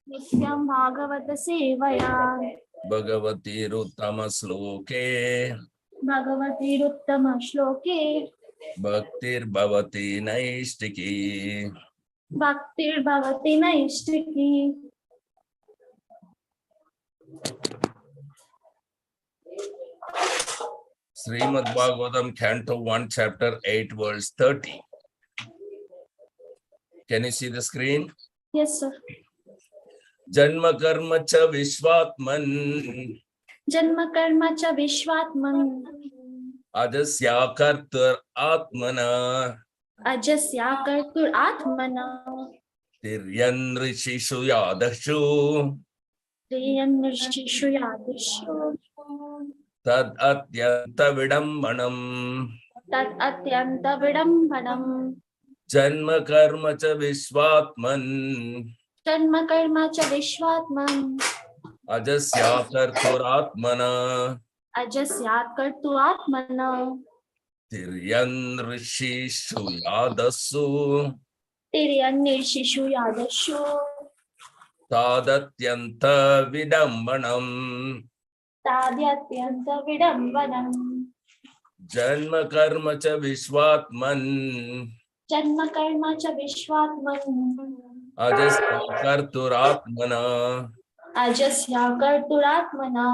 Nityam Bhagavata Sevaya Bhagavati Ruttama Sloke Bhagavati Ruttama Shloke Bhaktir Bhavati Naistiki. Bhaktir Bhavati Naistiki. Srimad Bhagavatam, Canto 1, Chapter 8, verse 30. Can you see the screen? Yes, sir. Janma karma cha vishvatman Janma karma cha Vishwatman ajasya kartar atmana Ajasya Kartur Atmana tiryan rishishu yadashu Triyan Nrishishu Yadishu tad atyanta vidambanam. Tat Atyanta Vidambanam Janma karma cha vishvatman Janma karma cha Vishwatman ajasya kartur atmana Ajasya Kartur Atmana tiryan rishishu yadasu Triyan Nrishishu Yadishu tadatyanta vidambanam. Tadyatyanta Vidambanam Janma karma cha vishvatman Janma karma cha Vishwatman ajasya kartur atmana Ajasya Kartur Atmana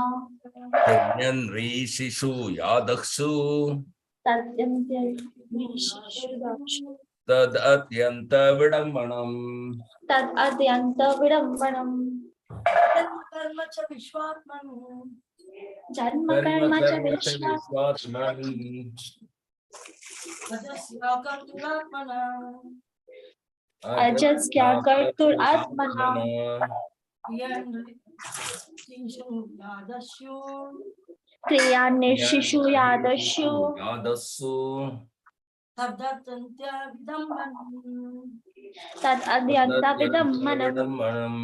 tiryan rishishu yadasu Tadyante Vishishu Yadishu tad atyanta vidambanam. Tad Adyanta Vidambanam Karma cha Vishwatman. Janma karma cha Vishvatman Ajasya Karturatmana. Ajasya Kartur Atmana Triyan Nrishishu Yadashu yadasu Tadatantya Vidambanam. Tad Adyanta Vidambanam. Vidambanam.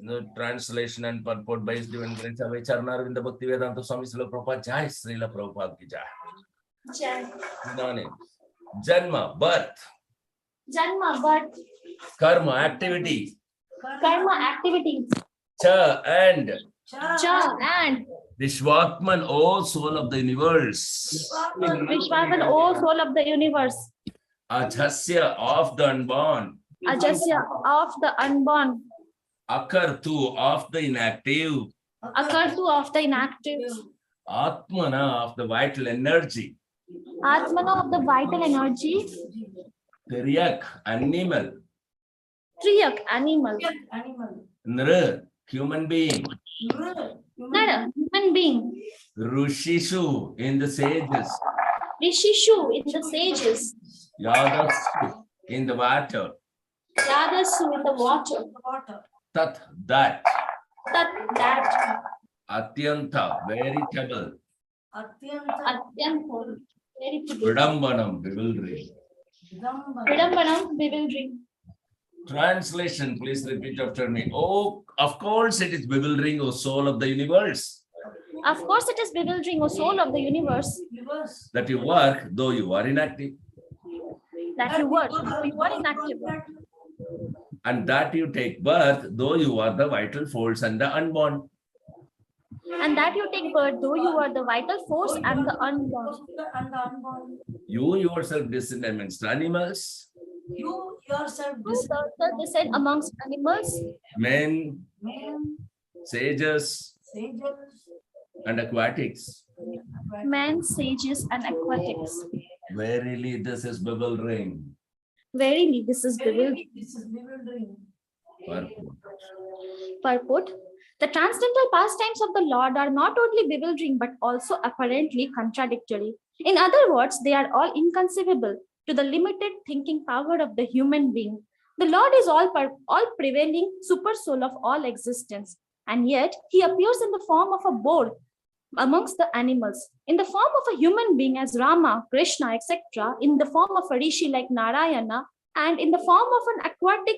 The translation and purport by His Divine Grace of Charnarvinda Bhakti Vedanta Swami Srila Prabhupada Jai, Srila Prabhupada ki Jai. Janma, birth. Janma, birth. Karma, activity. Karma, activities. Cha, and. Cha, and. Vishwatman, O soul of the universe. Vishwatman, O soul of the universe. Ajasya, of the unborn. Ajasya, of the unborn. Akartu, of the inactive. Akartu, of the inactive. Atmana, of the vital energy. Atmana, of the vital energy. Tiryak, animal. Triyak, animal. Nr, human being. Nara, human being. Rushishu, in the sages. Rishishu, in the sages. Yadasu, in the water. Yadasu, in the water. Tat, that. Tat, that. Atyanta, veritable. Atyanta, very good. Vidambanam, bewildering. Vidambanam, bewildering. Translation, please repeat after me. Oh, of course it is bewildering, O soul of the universe. Of course it is bewildering, O soul of the universe. That you work, though you are inactive. That you work, though you are inactive. And that you take birth, though you are the vital force and the unborn. And that you take birth, though you are the vital force and the unborn. You yourself descend amongst animals. You yourself descend amongst animals. Men, sages, sages, and aquatics. Men, sages, and aquatics. Verily, this is bewildering. Verily, this is bewildering. Purport. The transcendental pastimes of the Lord are not only bewildering but also apparently contradictory. In other words, they are all inconceivable to the limited thinking power of the human being. The Lord is all prevailing super soul of all existence, and yet he appears in the form of a boar amongst the animals, in the form of a human being as Rama, Krishna, etc., in the form of a rishi like Narayana, and in the form of an aquatic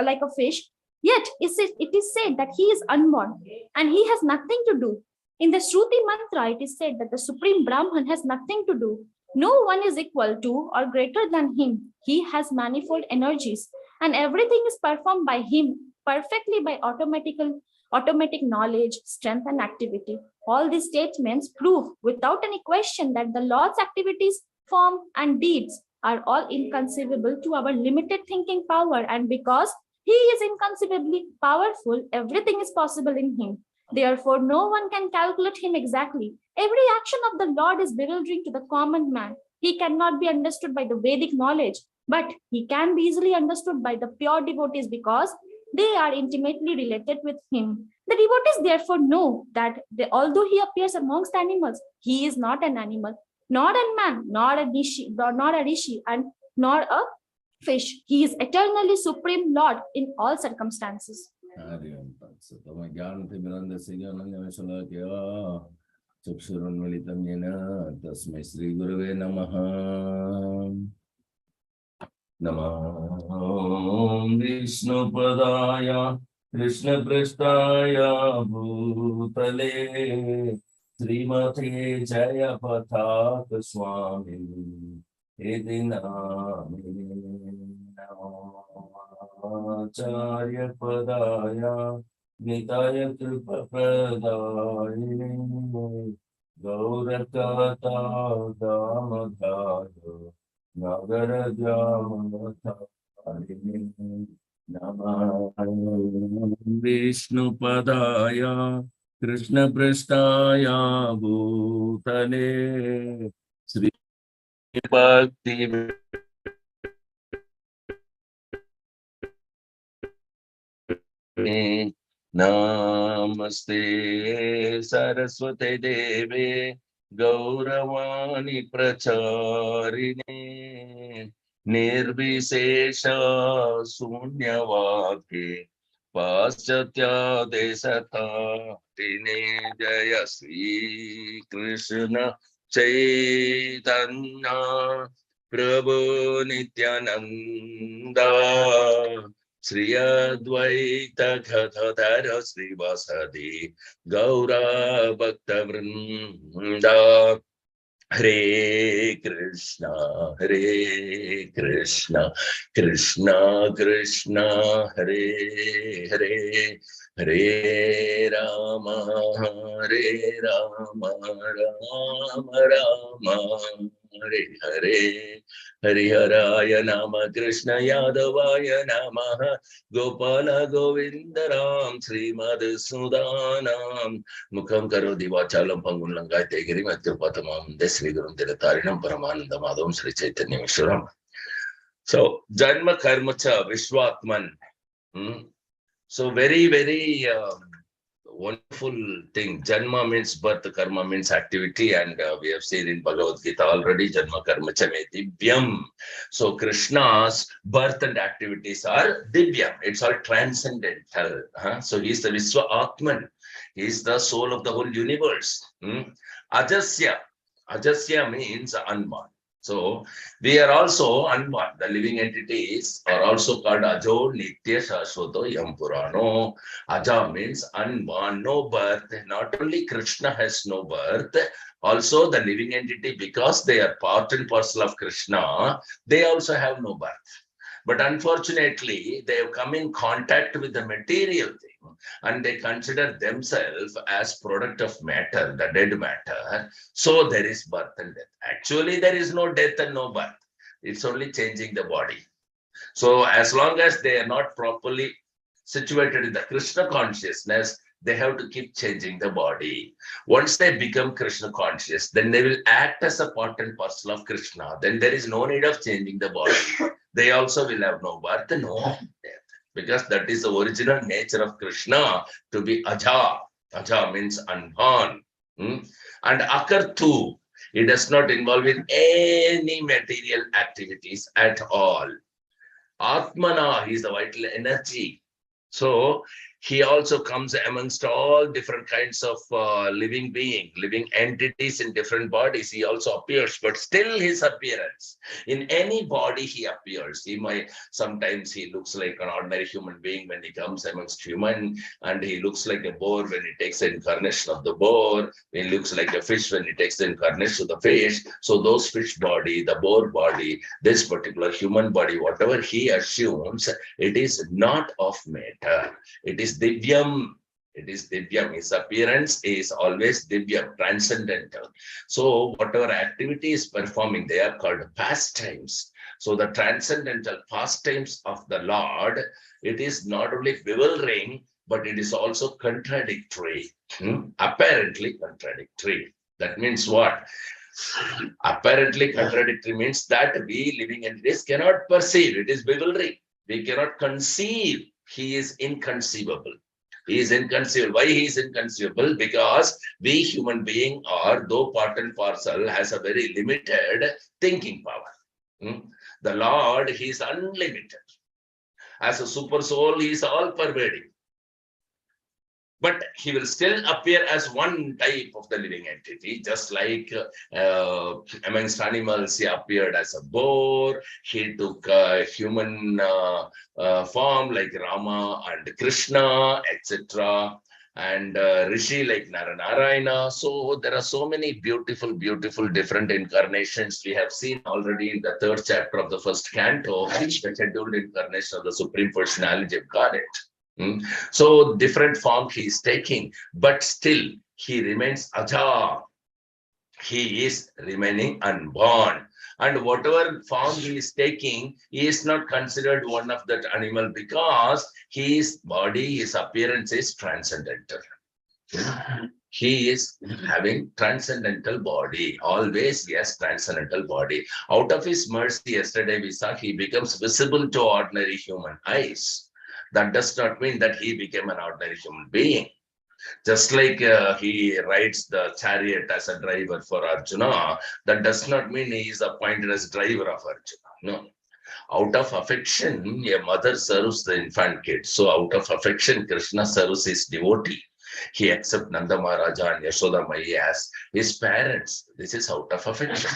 like a fish. Yet it is said that he is unborn and he has nothing to do. In the Shruti mantra, it is said that the Supreme Brahman has nothing to do No one is equal to or greater than him. He has manifold energies, and everything is performed by him perfectly by automatic knowledge, strength, and activity. All these statements prove without any question that the Lord's activities, form, and deeds are all inconceivable to our limited thinking power, and because he is inconceivably powerful, everything is possible in him. Therefore, no one can calculate him exactly. Every action of the Lord is bewildering to the common man. He cannot be understood by the Vedic knowledge, but he can be easily understood by the pure devotees because they are intimately related with him. The devotees therefore know that although he appears amongst animals, he is not an animal, not a man, not a rishi, and nor a fish. He is eternally supreme Lord in all circumstances. चक्षुरुन्मिलितं येन तस्मै श्रीगुरवे नमः। नमो विष्णुपदाय कृष्णपृष्ठाय भूतले श्रीमते जयपताक स्वामिनि इति नामिने। नमोऽचार्यपदाय निताय कृपप्रदायिने गौरकथा दामोदराय नगरजामतारिणे नमः विष्णुपदाय कृष्णपृष्ठाय भूतले श्री भक्ति नमस्ते सरस्वते देवे गौरवाणी प्रचारिणे निर्विशेष शून्यवाक्ये पाश्चात्यादेशतारिणे जय श्री कृष्ण चैतन्य प्रभु नित्यानंद श्री अद्वैत गदाधर श्रीवासदि गौरा भक्त वृंद हरे कृष्णा कृष्ण कृष्ण हरे हरे हरे राम राम हरे हरे हरिहराय नाम कृष्ण यादवाय नमः गोपाल गोविंद राम श्रीमधुसूदनां मुखं करोति वाचालं पंगुं लङ्घयते गिरिं यत्कृपातमहं वन्दे श्रीगुरुं तिलतारिणं परमानन्दमाधवं Shri चैतन्येश्वरम्. So janma karma cha vishwatman. So very wonderful thing. Janma means birth, karma means activity, and we have seen in Bhagavad Gita already. Janma karma cha me divyam. So Krishna's birth and activities are divyam. It's all transcendental. So he is the Vishwa Atman. He is the soul of the whole universe. Ajasya. Ajasya means unborn. So we are also unborn. The living entities are also called Ajo, Nitya, Shashwato, Yampurano. Aja means unborn, no birth. Not only Krishna has no birth, also the living entity, because they are part and parcel of Krishna, they also have no birth. But unfortunately, they have come in contact with the material thing and they consider themselves as product of matter, the dead matter. So there is birth and death. Actually, there is no death and no birth. It's only changing the body. So as long as they are not properly situated in the Krishna consciousness, they have to keep changing the body. Once they become Krishna conscious, then they will act as a part and parcel of Krishna. Then there is no need of changing the body. They also will have no birth, no death, because that is the original nature of Krishna, to be Aja. Aja means unborn. And Akartu, it does not involve in any material activities at all. Atmana, he is the vital energy. So He also comes amongst all different kinds of living entities in different bodies. He also appears, but still his appearance. In any body he appears. Sometimes he looks like an ordinary human being when he comes amongst human, and he looks like a boar when he takes the incarnation of the boar. He looks like a fish when he takes the incarnation of the fish. So those fish body, the boar body, this particular human body, whatever he assumes, it is not of matter. It is divyam. It is divyam. His appearance is always divyam, transcendental. So whatever activity is performing, they are called pastimes. So the transcendental pastimes of the Lord, it is not only bewildering, but it is also contradictory. Apparently contradictory. That means what? Apparently contradictory means that we living entities cannot perceive. It is bewildering. We cannot conceive. He is inconceivable. He is inconceivable. Why he is inconceivable? Because we human being are, though part and parcel, has a very limited thinking power. The Lord, he is unlimited. As a super soul, he is all pervading. But he will still appear as one type of the living entity, just like amongst animals, he appeared as a boar. He took a human form like Rama and Krishna, etc. And Rishi like Narayana. So there are so many beautiful, beautiful different incarnations. We have seen already in the 3rd chapter of the 1st canto, the scheduled incarnation of the Supreme Personality of Godhead. So different form he is taking, but still he remains aja. He is remaining unborn. And whatever form he is taking, he is not considered one of that animal because his body, his appearance is transcendental. He is having transcendental body. Always, yes, transcendental body. Out of his mercy, yesterday we saw he becomes visible to ordinary human eyes. That does not mean that he became an ordinary human being. Just like he rides the chariot as a driver for Arjuna, that does not mean he is appointed as driver of Arjuna. No. Out of affection, a mother serves the infant kid. So out of affection, Krishna serves his devotee. He accepts Nanda Maharaja and Yashoda Mai as his parents. This is out of affection.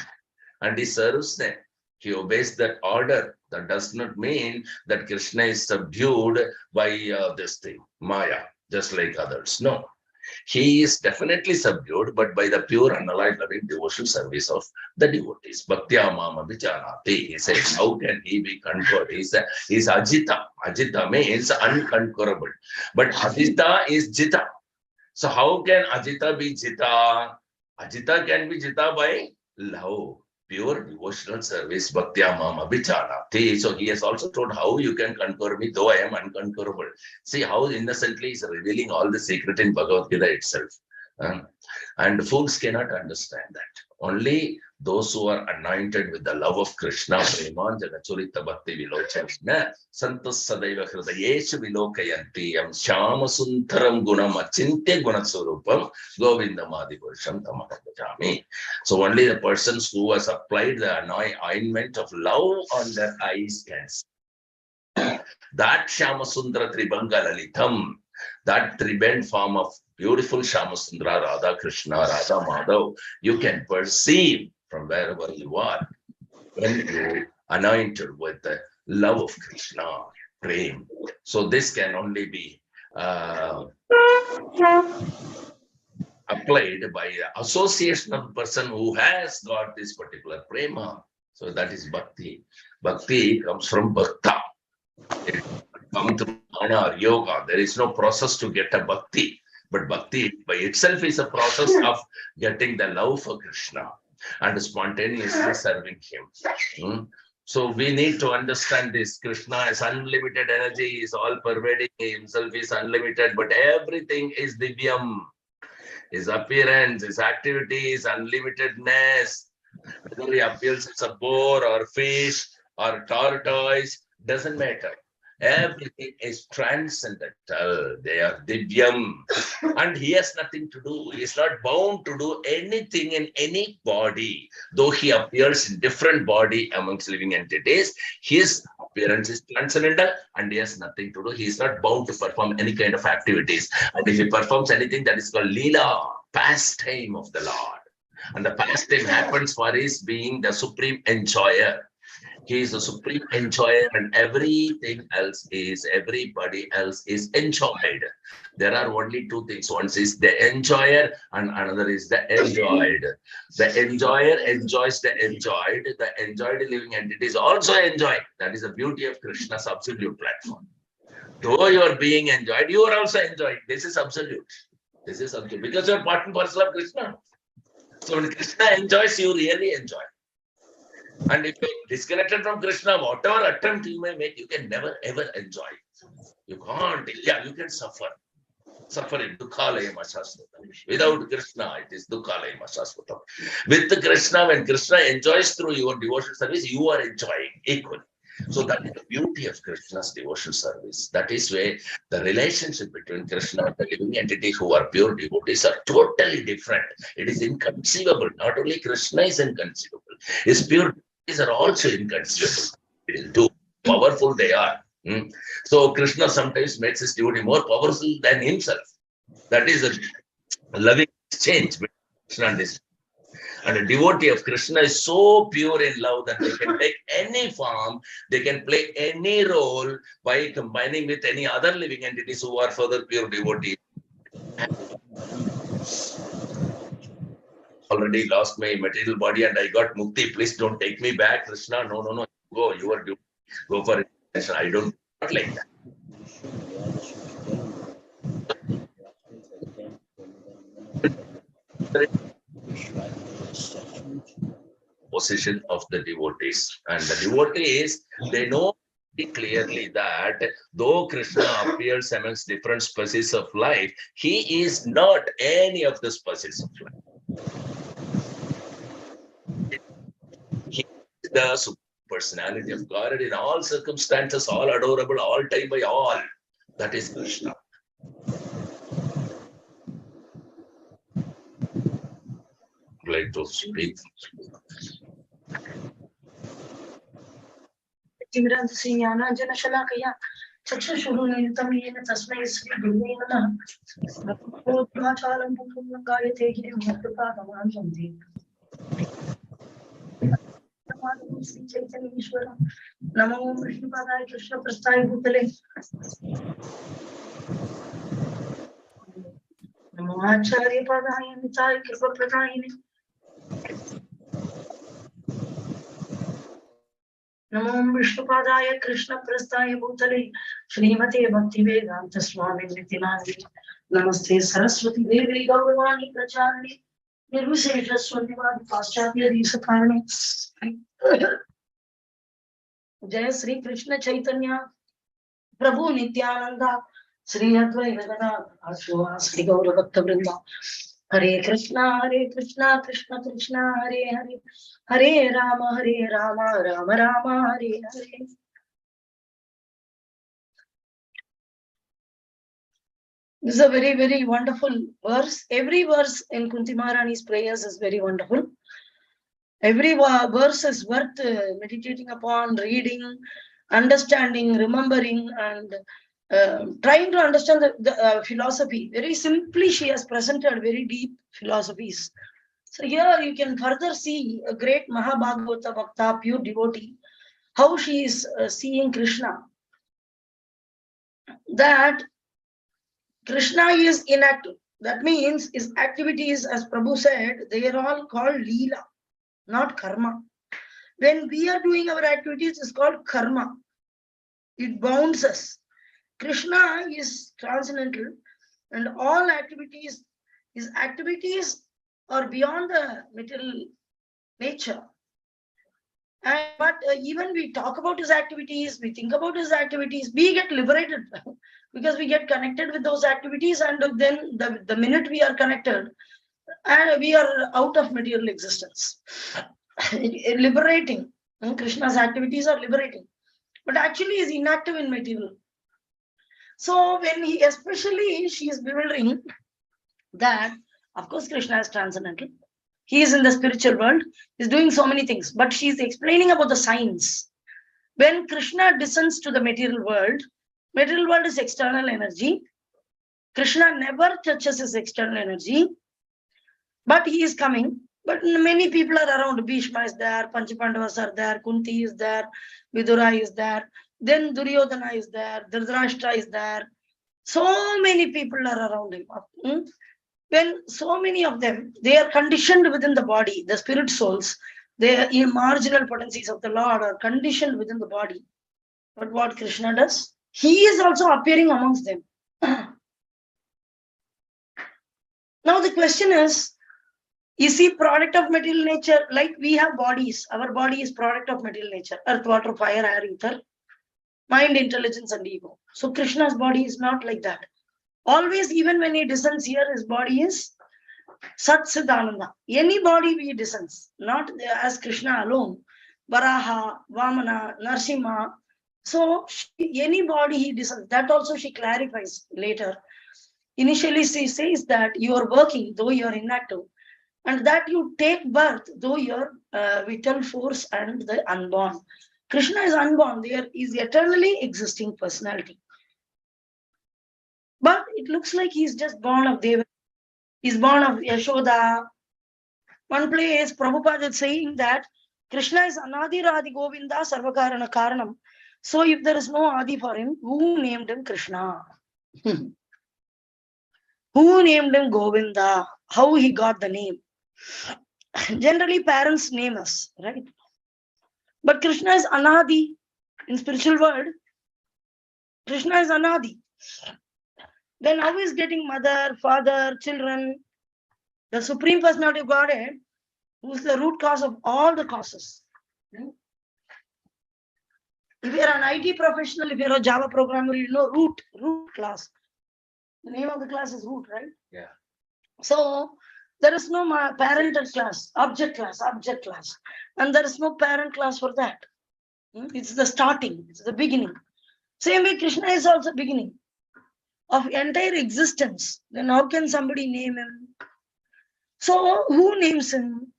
And he serves them. He obeys that order. That does not mean that Krishna is subdued by this thing, Maya, just like others. No. He is definitely subdued, but by the pure, unalloyed, loving devotional service of the devotees. Bhaktya mama vichanati. He says, how can he be conquered? He's ajita. Ajita means unconquerable. But ajita is jita. So how can ajita be jita? Ajita can be jita by love. Pure devotional service, bhaktya mama vichanati. So he has also told how you can conquer me, though I am unconquerable. See how innocently he is revealing all the secret in Bhagavad Gita itself. And fools cannot understand that. Only those who are anointed with the love of Krishna, Preman Janachurita Bhakti Vilochana, Santas Sadaiva Hridayeshu Vilokayanti, Yam Shama Suntaram Gunam Achintya Gunasurupam, Govindamadi Purusham Tamakajami. So only the persons who has applied the ointment of love on their eyes can see. That Shama Sundara Tribanga Lalitam, that triband form of beautiful Shamasundra, Radha Krishna, Radha Madhav, you can perceive from wherever you are when you anointed with the love of Krishna, prem. So this can only be applied by association of the person who has got this particular prema. So that is bhakti. Bhakti comes from bhakta. It comes through jnana or yoga. There is no process to get a bhakti. But bhakti by itself is a process of getting the love for Krishna and spontaneously serving him. So we need to understand this. Krishna is unlimited energy, is all pervading, himself is unlimited, but everything is divyam. His appearance, his activities, unlimitedness, whether he appears as a boar or fish or tortoise, doesn't matter. Everything is transcendental. They are divyam. And he has nothing to do. He is not bound to do anything in any body. Though he appears in different body amongst living entities, his appearance is transcendental and he has nothing to do. He is not bound to perform any kind of activities. And if he performs anything, that is called Leela, pastime of the Lord. And the pastime happens for his being the supreme enjoyer. He is the supreme enjoyer, and everybody else is enjoyed. There are only two things. One is the enjoyer, and another is the enjoyed. The enjoyer enjoys the enjoyed. The enjoyed living entities also enjoy. That is the beauty of Krishna's absolute platform. Though you are being enjoyed, you are also enjoyed. This is absolute. This is absolute because you are part and parcel of Krishna. So when Krishna enjoys, you really enjoy. And if you're disconnected from Krishna, whatever attempt you may make, you can never ever enjoy. You can't. Yeah, you can suffer. Suffering, dukhalayam ashasvatam. Without Krishna, it is dukhalayam ashasvatam. With Krishna, when Krishna enjoys through your devotional service, you are enjoying equally. So that is the beauty of Krishna's devotional service. That is where the relationship between Krishna and the living entities who are pure devotees are totally different. It is inconceivable. Not only Krishna is inconceivable, his pure devotees are also inconceivable. It is too powerful they are. So Krishna sometimes makes his devotee more powerful than himself. That is a loving exchange between Krishna and his. And a devotee of Krishna is so pure in love that they can take any form, they can play any role by combining with any other living entities who are further pure devotees. Already lost my material body and I got mukti. Please don't take me back, Krishna. No, no, no. Go, you are go for it. I don't not like that. Position of the devotees. And the devotees, they know clearly that though Krishna appears amongst different species of life, he is not any of the species of life. He is the personality of God in all circumstances, all adorable, all time by all. That is Krishna. Like to speak. Namo Vrajeshwar Krishna Prasthaya Bhutale. Namo Acharya Padaya Nitai Kripa Pradayini. Namo Vishnupadaya Krishna Prasthaya Bhutale Srimate Bhakti Vedanta Swami Nitinandi. Namaste Saraswati Devi Gauravani Pracharani Nirvisesha Swanyavadi Paschatya Desakarani. Jai Sri Krishna Chaitanya Prabhu Nityananda Sri Advaita Gadadhar Sri Gaura Bhakta Vrinda. Hare Krishna, Krishna Krishna, Hare Hare, Hare Rama, Rama Rama, Hare Hare. This is a very, very wonderful verse. Every verse in Kunti Maharani's prayers is very wonderful. Every verse is worth meditating upon, reading, understanding, remembering, and trying to understand the philosophy. Very simply, she has presented very deep philosophies. So here you can further see a great Mahabhagavata Bhakta, pure devotee, how she is seeing Krishna. That Krishna is inactive. That means his activities, as Prabhu said, they are all called Leela, not karma. When we are doing our activities, it's called karma. It bounds us. Krishna is transcendental, and all activities, his activities are beyond the material nature. But even we talk about his activities, we think about his activities, we get liberated because we get connected with those activities, and then the minute we are connected, and we are out of material existence. Liberating. Krishna's activities are liberating. but actually is inactive in material. So when especially she is bewildering that, of course, Krishna is transcendental. He is in the spiritual world, he's doing so many things, but she is explaining about the science. When Krishna descends to the material world is external energy. Krishna never touches his external energy, but he is coming. But many people are around. Bhishma is there, Panchapandavas are there, Kunti is there, Vidura is there, then Duryodhana is there, Dhritarashtra is there. So many people are around him. When so many of them, they are conditioned within the body, the spirit souls, the marginal potencies of the Lord are conditioned within the body. But what Krishna does, he is also appearing amongst them. Now the question is he product of material nature? Like we have bodies, our body is product of material nature, earth, water, fire, air, ether, mind, intelligence, and ego. So Krishna's body is not like that. Always, even when he descends here, his body is Sat Siddhananda. Any body he descends, not as Krishna alone. Varaha, Vamana, Narsimha. So any body he descends, that also she clarifies later. Initially, she says that you are working, though you are inactive, and that you take birth, though you are vital force and the unborn. Krishna is unborn, there is eternally existing personality. But it looks like he's just born of Deva. He's born of Yashoda. One place, Prabhupada is saying that Krishna is Anadi Radhi Govinda Sarvakarana Karanam. So if there is no Adi for him, who named him Krishna? Who named him Govinda? How he got the name? Generally, parents name us, right? But Krishna is Anadi. In spiritual world, Krishna is Anadi. Then how is getting mother, father, children? The Supreme Personality of Godhead, who is the root cause of all the causes. If you're an IT professional, if you're a Java programmer, you know root class. The name of the class is root, right? Yeah. So there is no parental class, object class. And there is no parent class for that. It's the starting, it's the beginning. Same way Krishna is also beginning of entire existence. Then how can somebody name him? So who names him?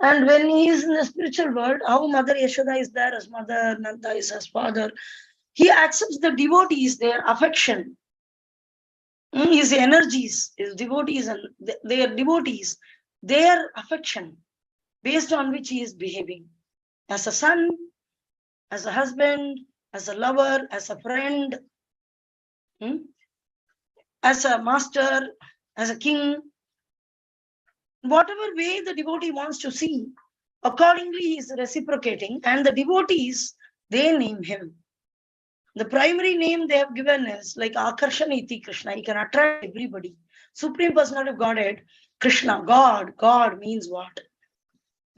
And when he is in the spiritual world, how Mother Yashoda is there as mother, Nanda is as father. He accepts the devotees, their affection, his energies, his devotees, and their devotees, their affection, based on which he is behaving. As a son, as a husband, as a lover, as a friend, as a master, as a king. Whatever way the devotee wants to see, accordingly he is reciprocating, and the devotees, they name him. The primary name they have given is like Akarshana Iti Krishna. He can attract everybody. Supreme Personality of Godhead, Krishna, God. God means what?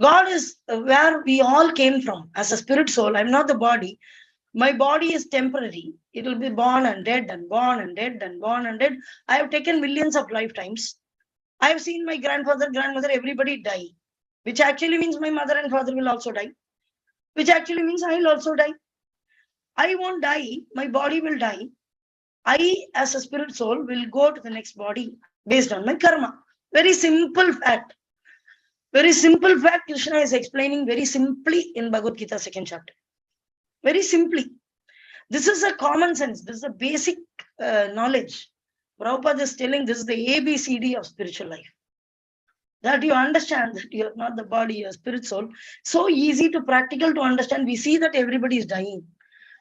God is where we all came from. As a spirit soul, I'm not the body. My body is temporary. It will be born and dead and born and dead and born and dead. I have taken millions of lifetimes. I have seen my grandfather, grandmother, everybody die. Which actually means my mother and father will also die. Which actually means I will also die. I won't die. My body will die. I, as a spirit soul, will go to the next body based on my karma. Very simple fact. Very simple fact Krishna is explaining very simply in Bhagavad Gita 2nd chapter. Very simply. This is a common sense. This is a basic knowledge. Prabhupada is telling this is the ABCD of spiritual life. That you understand that you are not the body, you are spirit soul. So easy to practical to understand. We see that everybody is dying.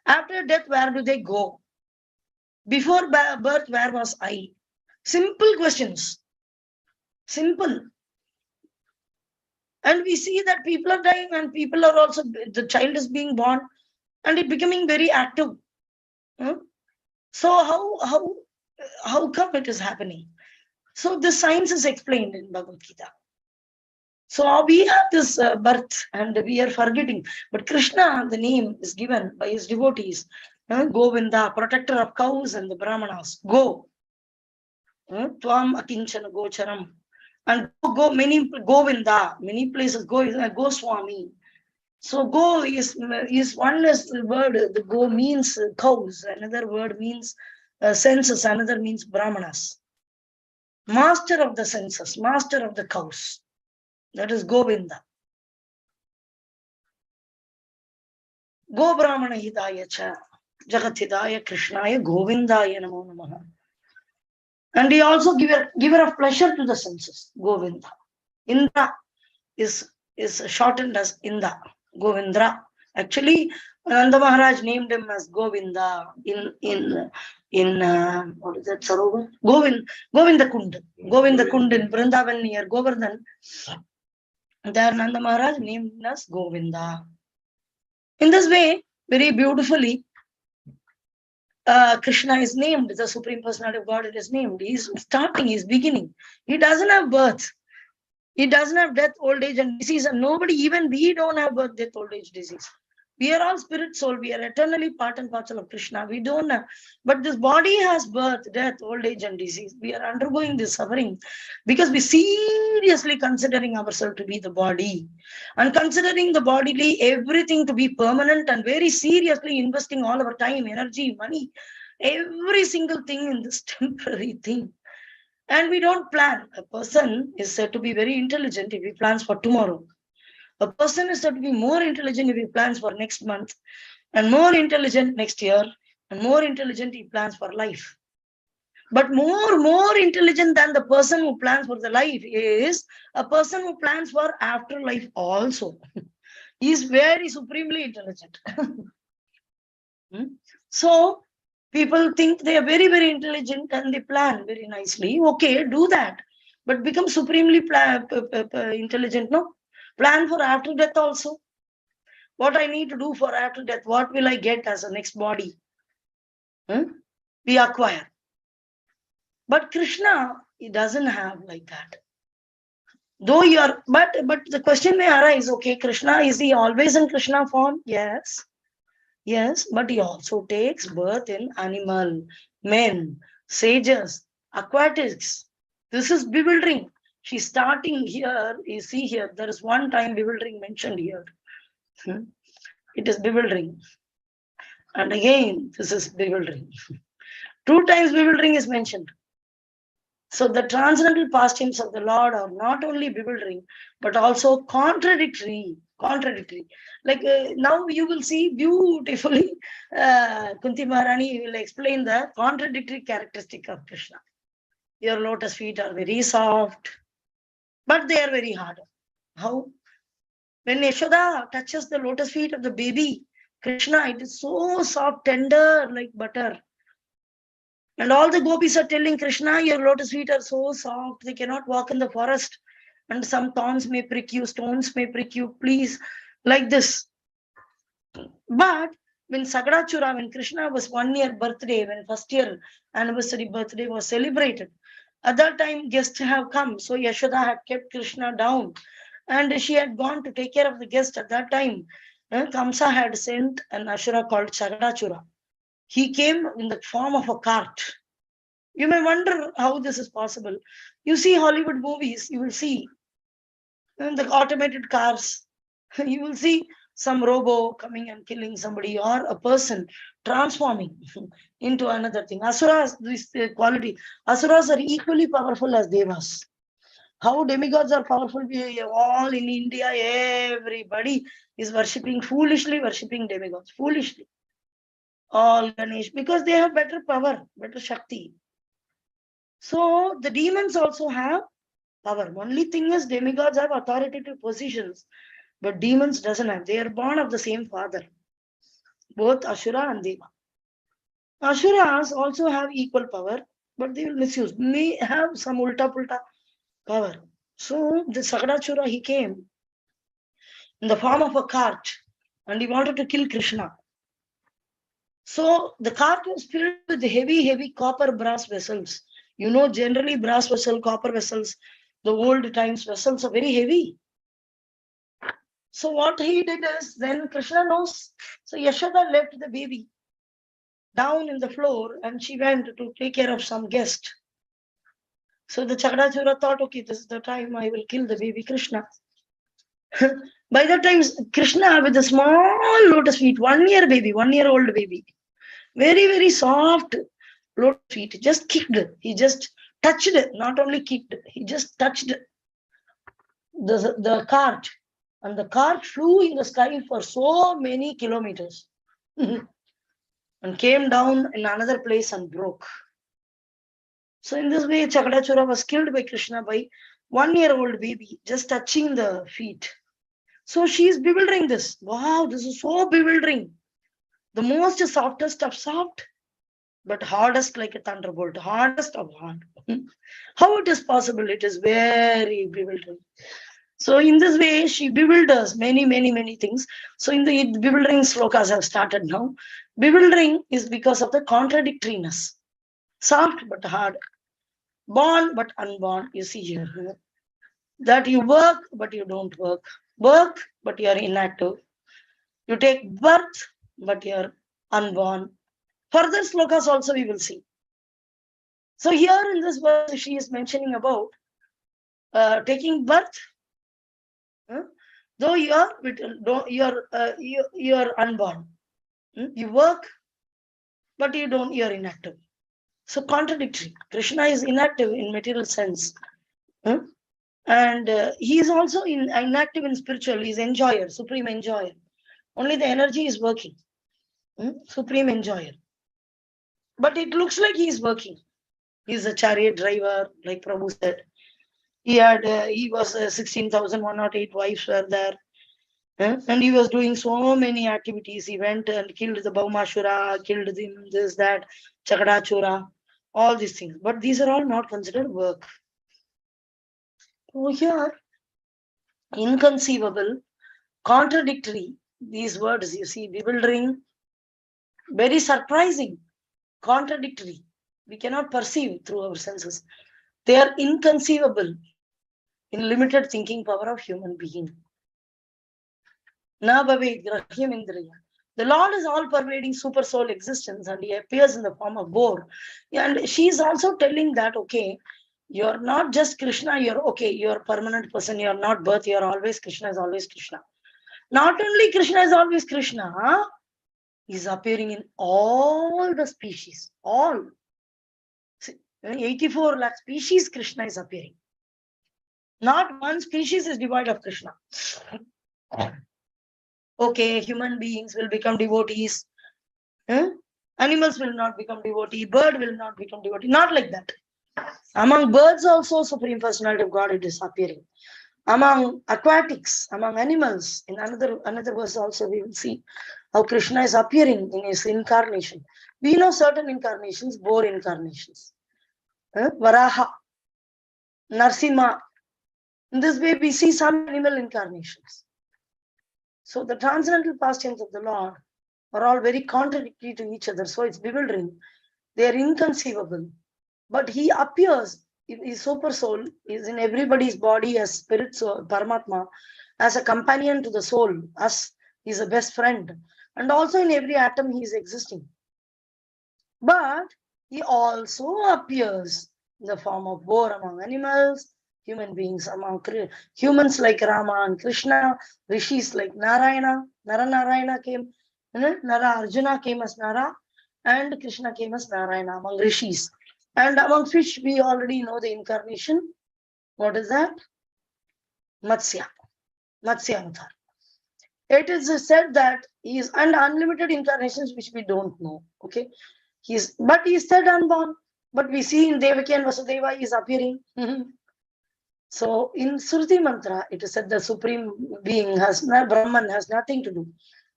After death, where do they go? Before birth, where was I? Simple questions. Simple. And we see that people are dying and people are also, the child is being born and it becoming very active. So how come it is happening? So the science is explained in Bhagavad Gita. So we have this birth and we are forgetting. But Krishna, the name is given by his devotees. Govinda, protector of cows and the Brahmanas. Go. Tvam akinchana gocharam. And go many Govinda, many places, Goswami. So go is one is the word, the go means cows, another word means senses, another means brahmanas. Master of the senses, master of the cows. That is Govinda. Go Brahmana Hidaya Cha, Jagat Hidaya Krishnaya Govindaya Namo Namaha. And he also giver of pleasure to the senses, Govinda. Indra is shortened as Inda, Govindra. Actually, Nanda Maharaj named him as Govinda in what is that Sarovar? Govinda Kund. Govinda Kund in Vrindavan near Govardhan. There Nanda Maharaj named him as Govinda. In this way, very beautifully, Krishna is named, the Supreme Personality of Godhead is named. He's starting, he's beginning. He doesn't have birth. He doesn't have death, old age, and disease. And nobody, even we don't have birth, death, old age, disease. We are all spirit soul. We are eternally part and parcel of Krishna. We don't have. But this body has birth, death, old age, and disease. We are undergoing this suffering because we seriously considering ourselves to be the body and considering the bodily everything to be permanent and very seriously investing all our time, energy, money, every single thing in this temporary thing. And we don't plan. A person is said to be very intelligent if he plans for tomorrow. A person is said to be more intelligent if he plans for next month, and more intelligent next year, and more intelligent he plans for life. But more intelligent than the person who plans for the life is a person who plans for afterlife also. He is very supremely intelligent. So people think they are very, very intelligent and they plan very nicely. Okay, do that. But become supremely intelligent, no? Plan for after death also. What I need to do for after death? What will I get as a next body? We acquire. But Krishna, he doesn't have like that. Though you are, but the question may arise, okay, Krishna, is he always in Krishna form? Yes. Yes, but he also takes birth in animal, men, sages, aquatics. This is bewildering. She's starting here. You see here, there is one time bewildering mentioned here. It is bewildering. And again, this is bewildering. 2 times bewildering is mentioned. So the transcendental pastimes of the Lord are not only bewildering, but also contradictory. Like now you will see beautifully, Kunti Maharani will explain the contradictory characteristic of Krishna. Your lotus feet are very soft, but they are very hard. How? When Yashoda touches the lotus feet of the baby, Krishna, it is so soft, tender, like butter. And all the gopis are telling Krishna, your lotus feet are so soft, they cannot walk in the forest. And some thorns may prick you, stones may prick you, please, like this. But when Sagadachura, when Krishna was 1 year birthday, when first year anniversary birthday was celebrated, at that time guests have come. So Yashoda had kept Krishna down and she had gone to take care of the guest at that time. Kamsa had sent an Ashura called Sagadachura. He came in the form of a cart. You may wonder how this is possible. You see Hollywood movies, you will see the automated cars. You will see some robo coming and killing somebody or a person transforming into another thing. Asuras, this quality. Asuras are equally powerful as devas. How demigods are powerful, all in India, everybody is foolishly worshipping demigods, foolishly. All Ganesh, because they have better power, better Shakti. So the demons also have power. Only thing is demigods have authoritative positions, but demons doesn't have. They are born of the same father, both Ashura and Deva. Ashuras also have equal power, but they will misuse. May have some ulta-pulta power. So the Sagadachura, he came in the form of a cart and he wanted to kill Krishna. So the cart was filled with heavy copper brass vessels. You know, generally brass vessel, copper vessels, the old times vessels are very heavy. So what he did is, then Krishna knows. So Yashoda left the baby down in the floor and she went to take care of some guest. So the Chakradachura thought, okay, this is the time I will kill the baby Krishna. By that time, Krishna with a small lotus feet, 1 year baby, 1-year-old baby, very, very soft lotus feet, just kicked. He just touched, not only kicked, he just touched the cart. And the cart flew in the sky for so many kilometers and came down in another place and broke. So in this way, Chakadachura was killed by Krishna by 1-year-old baby, just touching the feet. So she is bewildering this. Wow, this is so bewildering. The most softest of soft, but hardest like a thunderbolt, hardest of hard. How it is possible? It is very bewildering. So in this way, she bewilders many, many, many things. So in the bewildering slokas have started now. Bewildering is because of the contradictoriness. Soft but hard. Born but unborn, you see here. That you work but you don't work. Work but you are inactive. You take birth but you are unborn. Further slokas also we will see. So here in this verse, she is mentioning about taking birth. Though you are unborn. You work, but you are inactive. So contradictory. Krishna is inactive in material sense. And he is also inactive in spiritual. He is enjoyer, supreme enjoyer. Only the energy is working. Supreme enjoyer. But it looks like he is working. He is a chariot driver, like Prabhu said. He was 16,108 wives were there. And he was doing so many activities. He went and killed the Baumashura, killed him, this, that, Chakadachura, all these things. But these are all not considered work. So here, inconceivable, contradictory, these words, you see, bewildering, very surprising, contradictory. We cannot perceive through our senses. They are inconceivable in limited thinking power of human being. The Lord is all-pervading super soul existence, and he appears in the form of boar. And she is also telling that, okay, you're not just Krishna, you're a permanent person, you're not birth, you're always Krishna, is always Krishna. Not only Krishna is always Krishna, he's appearing in all the species, all. 84 lakh species Krishna is appearing. Not one species is devoid of Krishna. Okay, human beings will become devotees. Animals will not become devotee. Bird will not become devotee. Not like that. Among birds also, Supreme Personality of God, it is appearing. Among aquatics, among animals, in another verse also we will see how Krishna is appearing in his incarnation. We know certain incarnations, boar incarnations. Varaha, Narsimha. In this way, we see some animal incarnations. So the transcendental pastimes of the Lord are all very contradictory to each other. So it's bewildering. They are inconceivable. But he appears, his super soul is in everybody's body as spirit, soul, Paramatma, as a companion to the soul, as he's a best friend. And also in every atom he is existing. But he also appears in the form of boar among animals, human beings among humans like Rama and Krishna, rishis like Narayana. Narayana came, Nara Arjuna came as Nara, and Krishna came as Narayana among rishis. And among fish, we already know the incarnation. What is that? Matsya. Matsya Avatar. It is said that he is and unlimited incarnations which we don't know. Okay. But he is said unborn. But we see in Devaki and Vasudeva he is appearing. So in Sruti Mantra, it is said the Supreme Being Brahman has nothing to do.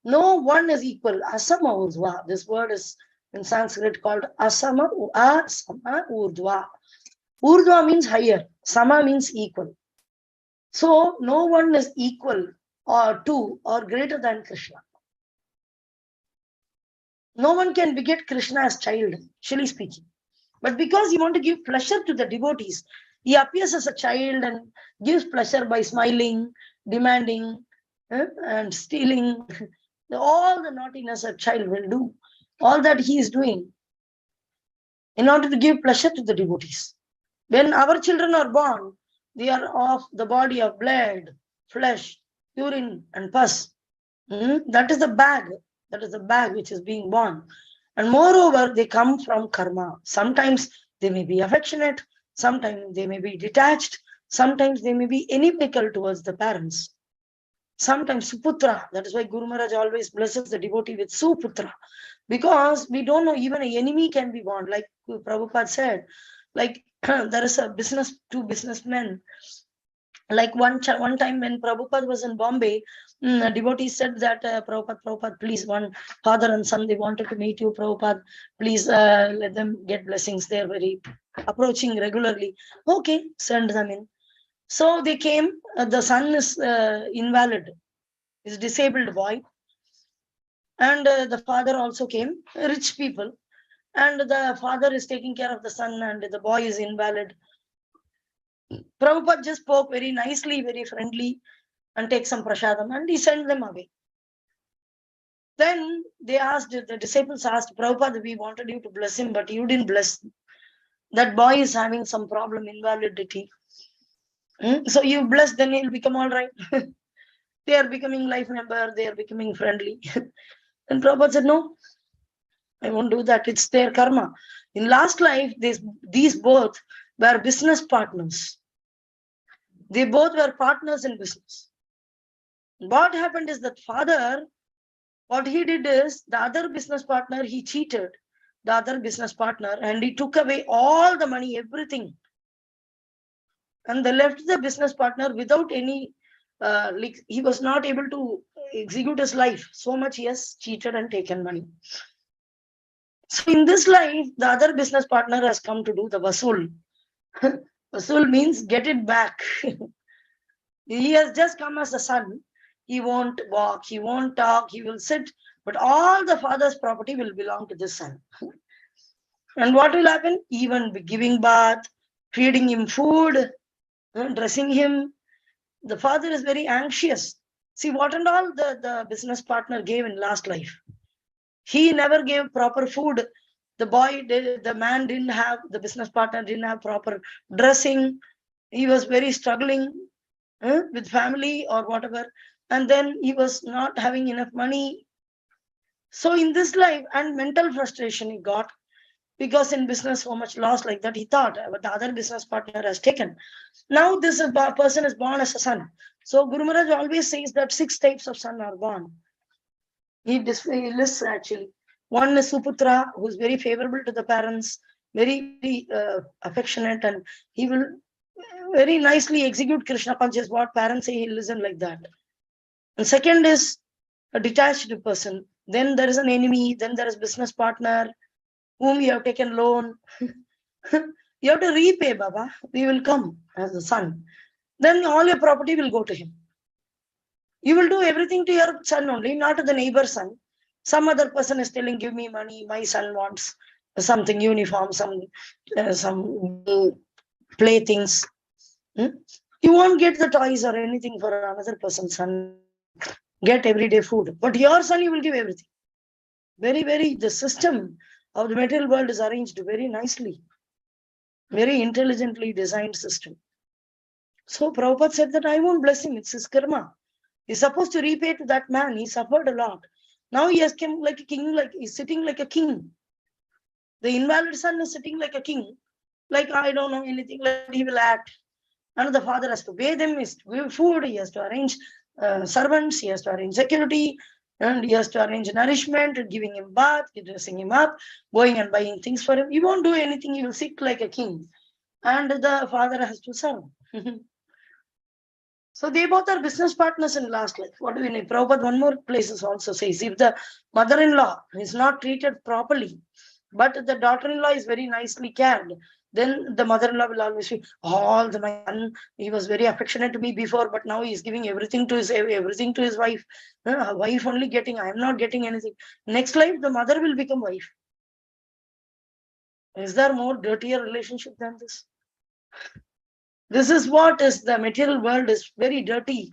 No one is equal. Asama Urdhva. This word is in Sanskrit called Asama Urdhva. Urdhva means higher. Sama means equal. So no one is equal or to or greater than Krishna. No one can beget Krishna as child, actually speaking. But because you want to give pleasure to the devotees, he appears as a child and gives pleasure by smiling, demanding, and stealing. All the naughtiness a child will do. All that he is doing in order to give pleasure to the devotees. When our children are born, they are of the body of blood, flesh, urine and pus. That is the bag. That is the bag which is being born. And moreover, they come from karma. Sometimes they may be affectionate, sometimes they may be detached, sometimes they may be inimical towards the parents. Sometimes Suputra. That is why Guru Maharaj always blesses the devotee with Suputra. Because we don't know, even an enemy can be born. Like Prabhupada said, like there is two businessmen. Like one time when Prabhupada was in Bombay, a devotee said that, Prabhupada, please, one father and son, they wanted to meet you, Prabhupada, please let them get blessings. They're very approaching regularly. Okay, send them in. So they came. The son is invalid, is disabled boy. And the father also came, rich people. And the father is taking care of the son and the boy is invalid. Prabhupada just spoke very nicely, very friendly, and take some prasadam, and he sent them away. Then they asked, the disciples asked, Prabhupada, we wanted you to bless him, but you didn't bless. That boy is having some problem, invalidity. So you bless, then he'll become all right. They are becoming life member, they are becoming friendly. And Prabhupada said, no, I won't do that. It's their karma. In last life, these both were business partners. They both were partners in business. What happened is that father, what he did is, the other business partner, he cheated the other business partner and he took away all the money, everything. And they left the business partner without any, like he was not able to execute his life. So much he has cheated and taken money. So in this life, the other business partner has come to do the vasool. Vasool means get it back. He has just come as a son. He won't walk, he won't talk, he will sit, but all the father's property will belong to this son. And what will happen? Even giving bath, feeding him food, dressing him. The father is very anxious. See, what and all the business partner gave in last life. He never gave proper food. The man didn't have, the business partner didn't have proper dressing. He was very struggling with family or whatever. And then he was not having enough money. So in this life, and mental frustration he got, because in business so much loss like that, he thought, but the other business partner has taken. Now this person is born as a son. So Guru Maharaj always says that 6 types of son are born. He lists actually. One is Suputra, who is very favorable to the parents, very affectionate, and he will very nicely execute Krishna conscious. What parents say, he'll listen like that. And second is a detached person. Then there is an enemy. Then there is business partner whom you have taken loan. You have to repay, Baba. We will come as a son. Then all your property will go to him. You will do everything to your son only, not to the neighbor's son. Some other person is telling, give me money. My son wants something, uniform, some playthings. You won't get the toys or anything for another person's son. Get everyday food. But your son, you will give everything. The system of the material world is arranged very nicely. Very intelligently designed system. So Prabhupada said that I won't bless him. It's his karma. He's supposed to repay to that man. He suffered a lot. Now he has come like a king, like he's sitting like a king. The invalid son is sitting like a king. Like, I don't know anything, like he will act. And the father has to pay them, he has to give food, he has to arrange servants, he has to arrange security, and he has to arrange nourishment, giving him bath, dressing him up, going and buying things for him. He won't do anything, he will sit like a king. And the father has to serve. So they both are business partners in last life. What do we need? Prabhupada, one more places also says, if the mother-in-law is not treated properly, but the daughter-in-law is very nicely cared, then the mother-in-law will always be, my son, he was very affectionate to me before, but now he is giving everything to his wife. Wife only getting, I am not getting anything. Next life, the mother will become wife. Is there more dirtier relationship than this? This is what is the material world is very dirty.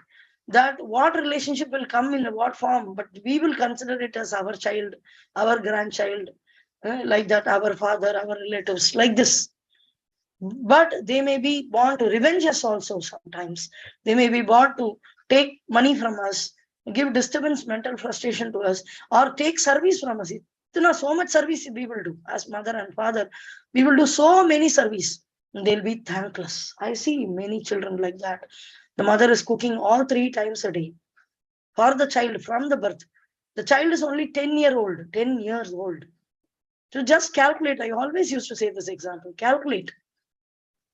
That what relationship will come in what form, but we will consider it as our child, our grandchild, like that, our father, our relatives, like this. But they may be born to revenge us also sometimes. They may be born to take money from us, give disturbance, mental frustration to us, or take service from us. So much service we will do as mother and father. We will do so many service. They'll be thankless. I see many children like that. The mother is cooking all 3 times a day for the child from the birth. The child is only 10 years old. So just calculate. I always used to say this example. Calculate.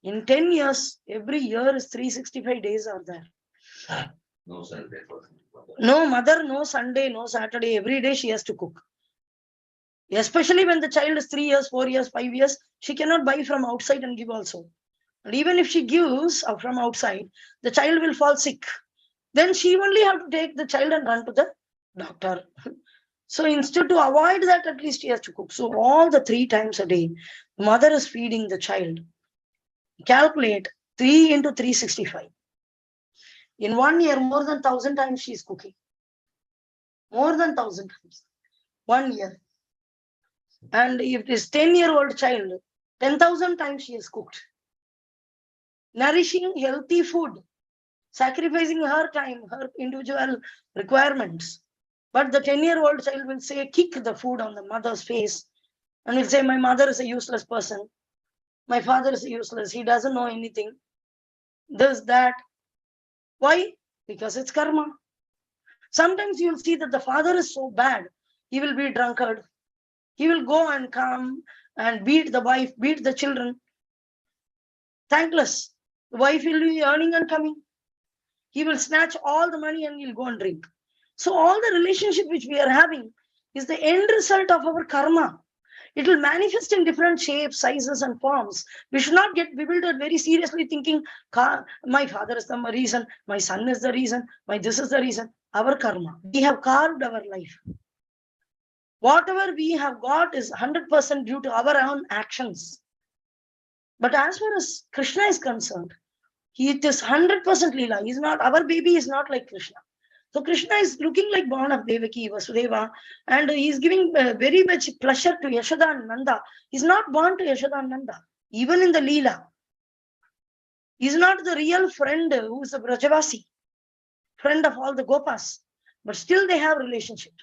In 10 years, every year is 365 days are there. No Sunday. No mother, no Sunday, no Saturday. Every day she has to cook. Especially when the child is 3 years, 4 years, 5 years, she cannot buy from outside and give also. And even if she gives from outside, the child will fall sick. Then she only have to take the child and run to the doctor. So instead to avoid that, at least she has to cook. So all the 3 times a day, mother is feeding the child. Calculate 3 into 365. In 1 year, more than 1,000 times she is cooking. More than 1,000 times. 1 year. And if this 10-year-old child, 10,000 times she has cooked. Nourishing healthy food. Sacrificing her time, her individual requirements. But the 10-year-old child will say, kick the food on the mother's face and will say, my mother is a useless person. My father is useless. He doesn't know anything. This, that. Why? Because it's karma. Sometimes you'll see that the father is so bad. He will be drunkard. He will go and come and beat the wife, beat the children. Thankless. The wife will be earning and coming. He will snatch all the money and he'll go and drink. So all the relationship which we are having is the end result of our karma. It will manifest in different shapes, sizes, and forms. We should not get bewildered very seriously thinking, my father is the reason, my son is the reason, this is the reason. Our karma. We have carved our life. Whatever we have got is 100% due to our own actions. But as far as Krishna is concerned, it is 100% Leela. He's not, our baby is not like Krishna. So Krishna is looking like born of Devaki, Vasudeva, and he's giving very much pleasure to Yashoda and Nanda. He's not born to Yashoda and Nanda, even in the Leela. He's not the real friend who is a Vrajavasi, friend of all the Gopas, but still they have relationship.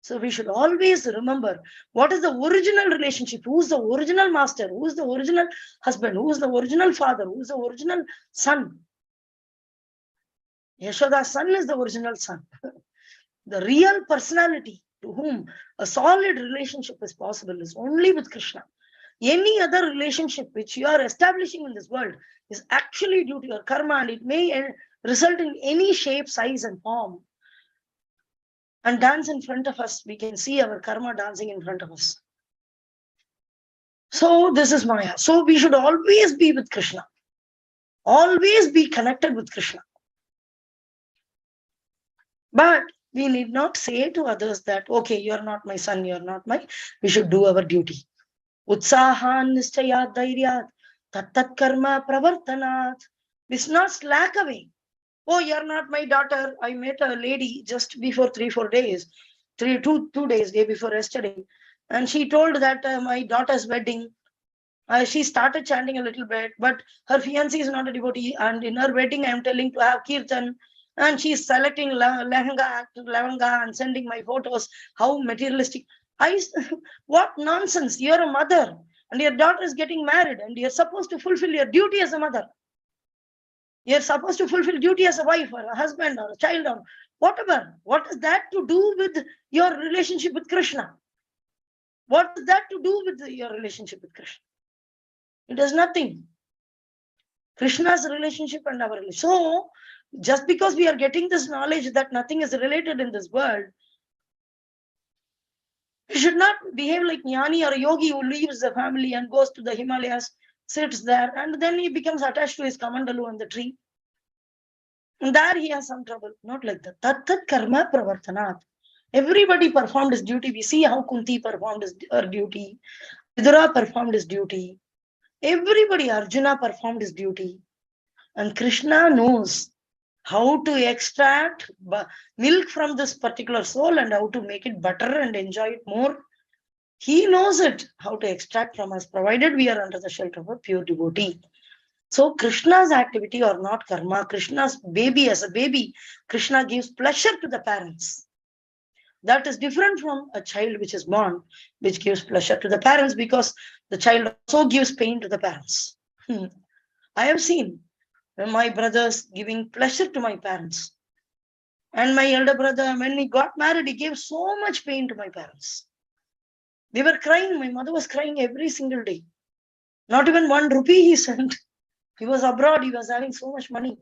So we should always remember what is the original relationship, who is the original master, who is the original husband, who is the original father, who is the original son. Yashoda's son is the original son. The real personality to whom a solid relationship is possible is only with Krishna. Any other relationship which you are establishing in this world is actually due to your karma, and it may result in any shape, size, and form. And dance in front of us, we can see our karma dancing in front of us. So this is Maya. So we should always be with Krishna. Always be connected with Krishna. But we need not say to others that, okay, you're not my son, you're not my, we should do our duty. Utsahan nischayat dhairyat tattat karma pravartanat. We should not slack away. Oh, you're not my daughter. I met a lady just before 3-4 days, 2 days, day before yesterday. And she told that my daughter's wedding, she started chanting a little bit, but her fiancé is not a devotee. And in her wedding, I'm telling to have kirtan. And she's selecting lehenga and sending my photos. How materialistic. What nonsense. You're a mother and your daughter is getting married and you're supposed to fulfill your duty as a mother. You're supposed to fulfill duty as a wife or a husband or a child or whatever. What is that to do with your relationship with Krishna? What is that to do with your relationship with Krishna? It has nothing. Krishna's relationship and our relationship. So, just because we are getting this knowledge that nothing is related in this world, we should not behave like Jnani or a yogi who leaves the family and goes to the Himalayas, sits there, and then he becomes attached to his kamandalu on the tree. And there he has some trouble. Not like that. Tat karma pravartanat. Everybody performed his duty. We see how Kunti performed her duty. Vidura performed his duty. Everybody, Arjuna performed his duty. And Krishna knows how to extract milk from this particular soul and how to make it butter and enjoy it more. He knows it, how to extract from us, provided we are under the shelter of a pure devotee. So Krishna's activity or not karma, Krishna's baby, as a baby, Krishna gives pleasure to the parents. That is different from a child which is born, which gives pleasure to the parents, because the child also gives pain to the parents. I have seen my brothers giving pleasure to my parents. And my elder brother, when he got married, he gave so much pain to my parents. They were crying. My mother was crying every single day. Not even 1 rupee he sent. He was abroad. He was having so much money.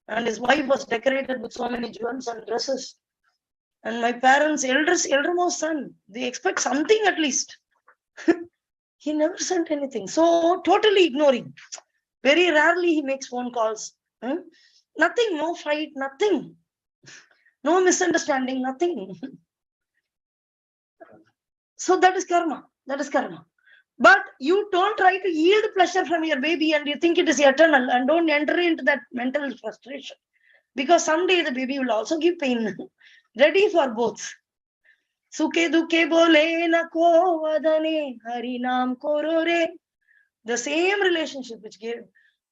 And his wife was decorated with so many jewels and dresses. And my parents, eldermost son, they expect something at least. He never sent anything. So totally ignoring. Very rarely he makes phone calls. Nothing, no fight, nothing. No misunderstanding, nothing. So that is karma. That is karma. But you don't try to yield pleasure from your baby and you think it is eternal, and don't enter into that mental frustration. Because someday the baby will also give pain. Ready for both. Sukhe dukhe bole na ko vadane hari naam korore. The same relationship which gave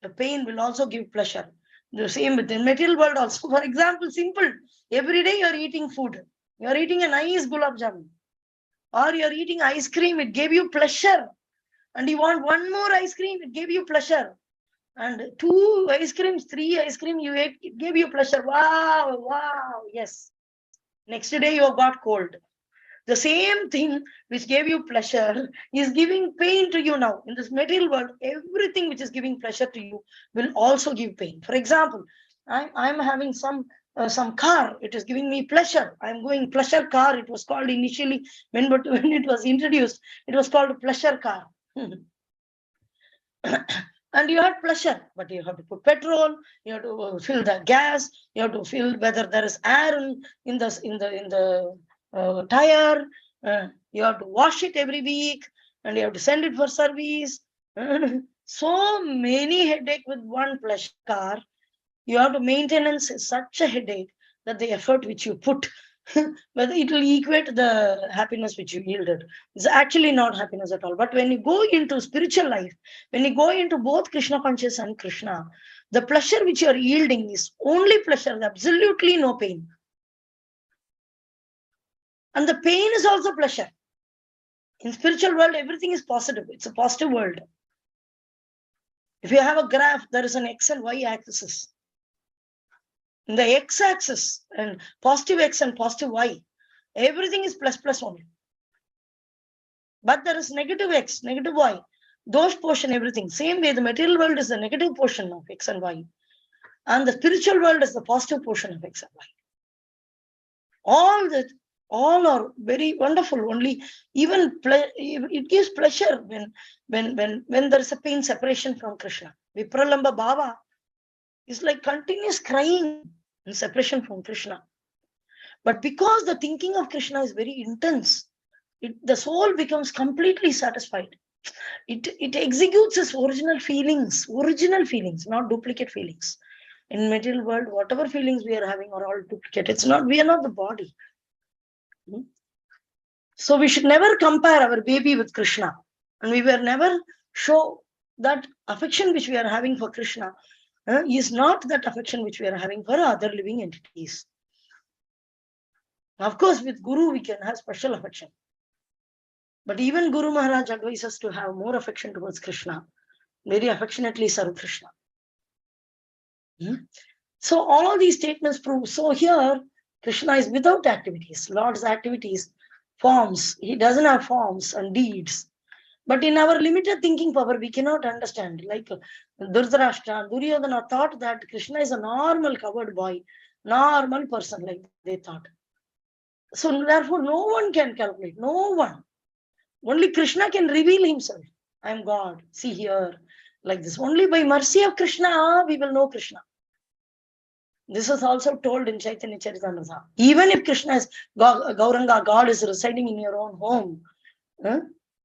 the pain will also give pleasure. The same with the material world also. For example, simple. Every day you are eating food. You are eating a nice gulab jamun. Or you are eating ice cream. It gave you pleasure. And you want one more ice cream. It gave you pleasure. And 2 ice creams, 3 ice cream you ate. It gave you pleasure. Wow, wow. Yes. Next day you got cold. The same thing which gave you pleasure is giving pain to you now. In this material world, everything which is giving pleasure to you will also give pain. For example, I'm having some car. It is giving me pleasure. I'm going pleasure car. It was called initially, when it was introduced, it was called pleasure car. And you had pleasure, but you have to put petrol, you have to fill the gas, you have to fill whether there is air in the tire, you have to wash it every week, and you have to send it for service. So many headache with one pleasure car. You have to maintenance such a headache that the effort which you put, whether it will equate the happiness which you yielded. It's actually not happiness at all. But when you go into spiritual life, when you go into both Krishna conscious and Krishna, the pleasure which you are yielding is only pleasure, absolutely no pain. And the pain is also pleasure. In spiritual world, everything is positive. It's a positive world. If you have a graph, there is an X and Y axis. In the X-axis and positive X and positive Y, everything is plus only. But there is negative X, negative Y. Those portion, everything. Same way, the material world is the negative portion of X and Y. And the spiritual world is the positive portion of X and Y. All are very wonderful. Only even it gives pleasure when there is a pain separation from Krishna. Vipralamba Bhava is like continuous crying in separation from Krishna. But because the thinking of Krishna is very intense, the soul becomes completely satisfied. It executes its original feelings, not duplicate feelings. In material world, whatever feelings we are having are all duplicate. We are not the body. So we should never compare our baby with Krishna. And we will never show that affection which we are having for Krishna is not that affection which we are having for other living entities. Of course, with Guru, we can have special affection. But even Guru Maharaj advises to have more affection towards Krishna. Very affectionately serve Krishna. So all these statements prove. So here, Krishna is without activities. Lord's activities, forms. He doesn't have forms and deeds. But in our limited thinking power, we cannot understand. Like Dhritarashtra, Duryodhana thought that Krishna is a normal covered boy, normal person, like they thought. So therefore, no one can calculate. No one. Only Krishna can reveal himself. I am God. See here, like this. Only by mercy of Krishna, we will know Krishna. This is also told in Chaitanya Charitamrita. Even if Krishna is Gauranga, God is residing in your own home,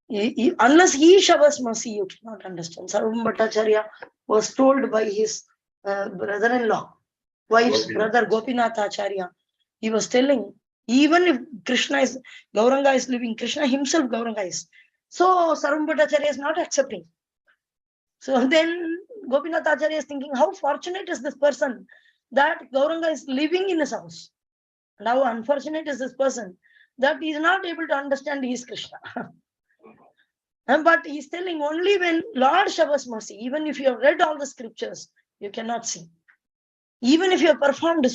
unless he showers mercy, you cannot understand. Sarvam Bhattacharya was told by his brother-in-law, wife's brother Gopinath Acharya. He was telling, even if Krishna is, Gauranga is living, Krishna himself Gauranga is. So Sarvam Bhattacharya is not accepting. So then Gopinath Acharya is thinking, how fortunate is this person that Gauranga is living in his house. And how unfortunate is this person that he is not able to understand he is Krishna. But he's telling only when Lord showers mercy, even if you have read all the scriptures, you cannot see. Even if you have performed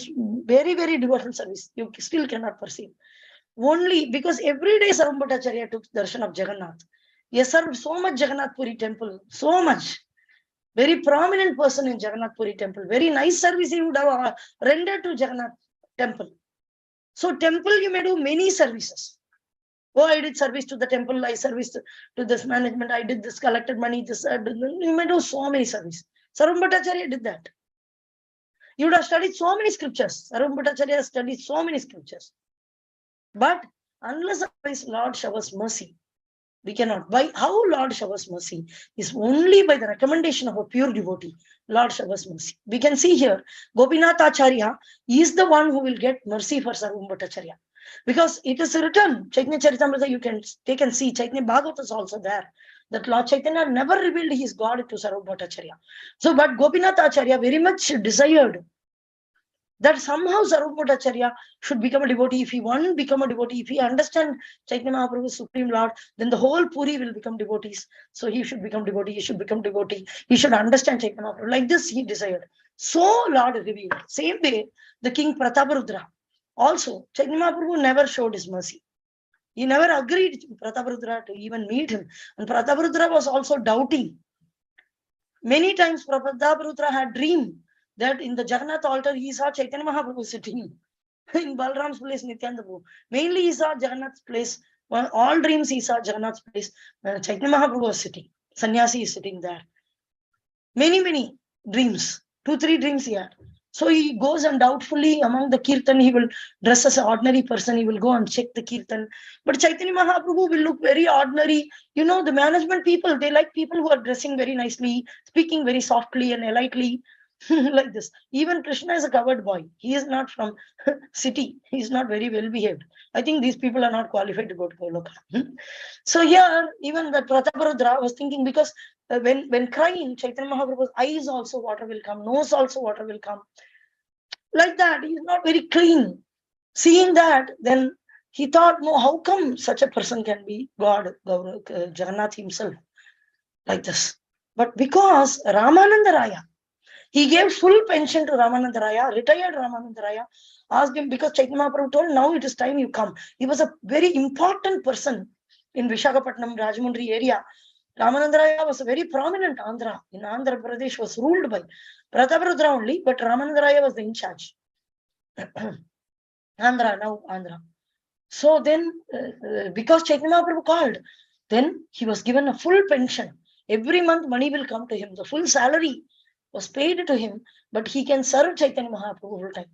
very, very devotional service, you still cannot perceive. Only because every day Sarvam Bhattacharya took darshan of Jagannath. He has served so much Jagannath Puri temple, so much. Very prominent person in Jagannath Puri temple. Very nice service he would have rendered to Jagannath temple. So temple you may do many services. Oh, I did service to the temple, I serviced to this management, I did this, collected money, this, you may do so many service. Sarvam Bhattacharya did that. You would have studied so many scriptures. Sarvam Bhattacharya has studied so many scriptures. But unless Lord showers mercy, we cannot. By how Lord showers mercy is only by the recommendation of a pure devotee. Lord showers mercy. We can see here, Gopinath Acharya is the one who will get mercy for Sarvam Bhattacharya. Because it is written, Chaitanya Charitamrita, you can take and see, Chaitanya Bhagavata is also there, that Lord Chaitanya never revealed his God to Sarvam Bhattacharya. So, but Gopinath Acharya very much desired that somehow Sarvam Bhattacharya should become a devotee. If he won't become a devotee, if he understand Chaitanya Mahaprabhu's Supreme Lord, then the whole Puri will become devotees. So he should become devotee, he should become devotee, he should understand Chaitanya Mahaprabhu. Like this he desired. So Lord revealed. Same way, the king Prataparudra. Also, Chaitanya Mahaprabhu never showed his mercy. He never agreed to Prataparudra to even meet him. And Prataparudra was also doubting. Many times Prataparudra had dreamed that in the Jagannath altar he saw Chaitanya Mahaprabhu sitting. In Balram's place, Nityananda Prabhu. Mainly he saw Jagannath's place. Well, all dreams he saw Jagannath's place. Chaitanya Mahaprabhu was sitting. Sannyasi is sitting there. Many dreams. 2-3 dreams he had. So he goes and doubtfully among the kirtan, he will dress as an ordinary person. He will go and check the kirtan. But Chaitanya Mahaprabhu will look very ordinary. You know, the management people, they like people who are dressing very nicely, speaking very softly and lightly. Like this. Even Krishna is a covered boy. He is not from city. He is not very well behaved. I think these people are not qualified to go to Goloka. So here, even the Prataparudra was thinking, because when crying, Chaitanya Mahaprabhu's eyes also water will come, nose also water will come. Like that, he is not very clean. Seeing that, then he thought, no, how come such a person can be God, Jagannath himself, like this? But because Ramananda Raya, he gave full pension to Ramananda Raya, retired Ramananda Raya, asked him, because Chaitanya Mahaprabhu told, now it is time you come. He was a very important person in Visakhapatnam, Rajahmundry area. Ramananda Raya was a very prominent Andhra. In Andhra Pradesh was ruled by Prataparudra only, but Ramananda Raya was the in charge. Andhra, now Andhra. So then, because Chaitanya Mahaprabhu called, then he was given a full pension. Every month money will come to him. The full salary was paid to him, but he can serve Chaitanya Mahaprabhu full time.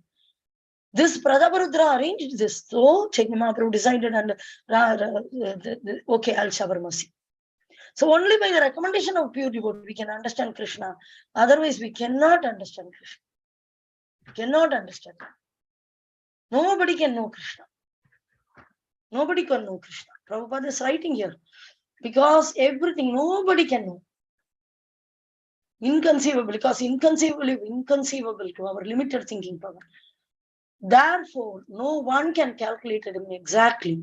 This Prataparudra arranged this. So Chaitanya Mahaprabhu decided, and okay, I'll shower mercy. So only by the recommendation of pure devotee we can understand Krishna. Otherwise we cannot understand Krishna. Cannot understand. Nobody can know Krishna. Nobody can know Krishna. Prabhupada is writing here. Because everything, nobody can know. Inconceivable, because inconceivable to our limited thinking power. Therefore, no one can calculate him exactly.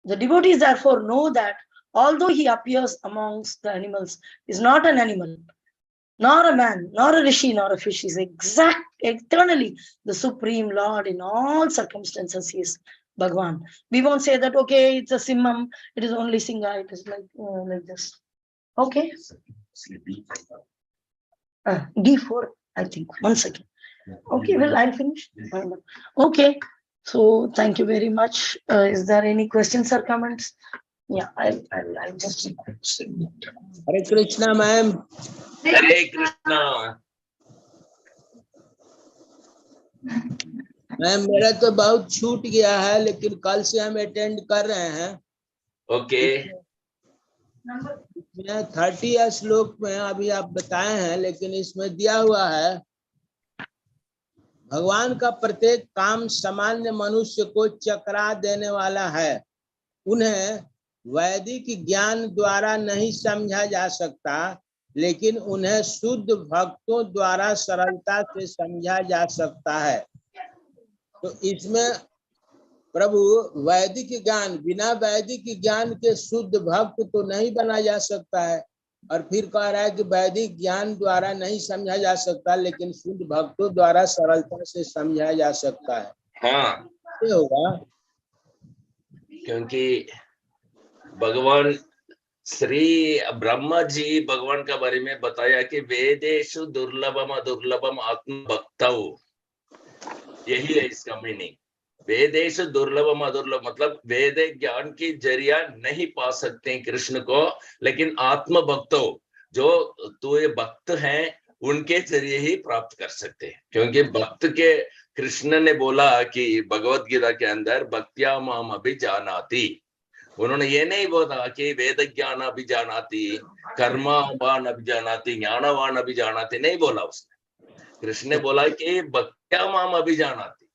The devotees therefore know that although he appears amongst the animals, is not an animal, nor a man, nor a rishi, nor a fish. He is eternally the Supreme Lord in all circumstances. He is Bhagwan. We won't say that, okay, it's a Simham, it is only Singha, it is like this. Okay. D4, I think. 1 second. Okay, well, I'll finish. Okay. So thank you very much. Is there any questions or comments? Yeah, I'll just. Hare Krishna, ma'am. Hare Krishna. Ma'am मेरा तो बहुत छूट गया है, लेकिन कल से हम अटेंड कर रहे हैं. ओके. 30 श्लोक में अभी आप बताए हैं, लेकिन इसमें दिया हुआ है भगवान का प्रत्येक काम सामान्य मनुष्य को चकरा देने वाला है. उन्हें वैदिक ज्ञान द्वारा नहीं समझा जा सकता, लेकिन उन्हें शुद्ध भक्तों द्वारा सरलता से समझा जा सकता है। तो इसमें प्रभु वैदिक ज्ञान, बिना वैदिक ज्ञान के शुद्ध भक्त तो नहीं बना जा सकता है, और फिर कह रहा है कि वैदिक ज्ञान द्वारा नहीं समझा जा सकता, लेकिन शुद्ध भक्तों द्वारा सरलता से समझा जा सकता है। हाँ, ये होगा क्योंकि भगवान श्री ब्रह्मा जी भगवान का बारे में बताया कि वेदेषु दुर्लभम अदुर्लभम आत्म भक्तौ, यही है इसका मीनिंग। वेदेषु दुर्लभम अदुर्लभ मतलब वेद ज्ञान की जरिया नहीं पा सकते कृष्ण को, लेकिन आत्म भक्तों, जो तो ये भक्त हैं उनके जरिए ही प्राप्त कर सकते हैं। क्योंकि भक्त के कृष्ण ने बोला कि भगवत गीता के अंदर भक्त्या माम अभिजानाति, उन्होंने ये नहीं बोला कि वेद ज्ञान अभिजानाति, कर्मवान अभिजानाति, ज्ञानवान अभिजानाति, नहीं बोला उसने। कृष्ण ने बोला कि भक्त्या माम अभिजानाति,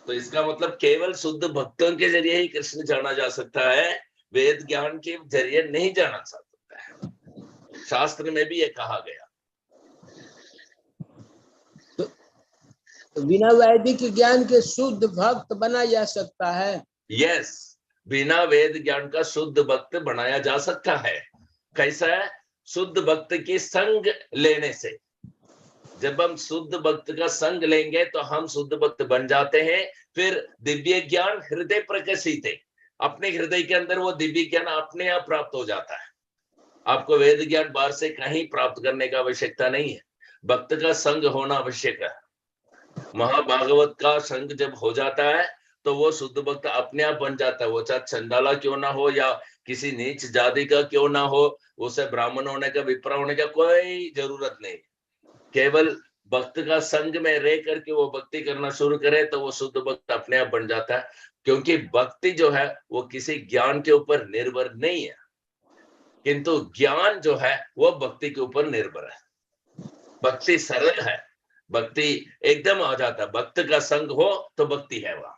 तो इसका मतलब केवल शुद्ध भक्तों के जरिए ही कृष्ण जाना जा सकता है, वेद ज्ञान के जरिए नहीं जाना जा सकता है। शास्त्र में भी ये कहा गया। तो बिना वैदिक ज्ञान के शुद्ध भक्त बना जा सकता है। यस, बिना वेद ज्ञान का शुद्ध भक्त बनाया जा सकता है। कैसा है? शुद्ध भक्त की संग लेने से। जब हम शुद्ध भक्त का संग लेंगे तो हम शुद्ध भक्त बन जाते हैं। फिर दिव्य ज्ञान हृदय प्रकाशित है, अपने हृदय के अंदर वो दिव्य ज्ञान अपने आप प्राप्त हो जाता है। आपको वेद ज्ञान बाहर से कहीं प्राप्त करने का आवश्यकता नहीं है, भक्त का संग होना आवश्यक है। महाभागवत का संग जब हो जाता है तो वो शुद्ध भक्त अपने आप बन जाता है। वो चाहे चंडाला क्यों ना हो या किसी नीच जाति का क्यों ना हो, उसे ब्राह्मण होने का, विप्र होने का कोई जरूरत नहीं। केवल भक्त का संग में रह करके वो भक्ति करना शुरू करे तो वो शुद्ध भक्त अपने आप बन जाता है। क्योंकि भक्ति जो है वो किसी ज्ञान के ऊपर निर्भर नहीं है, किंतु ज्ञान जो है वो भक्ति के ऊपर निर्भर है। भक्ति सरल है, भक्ति एकदम आ जाता है। भक्त का संग हो तो भक्ति है वहां।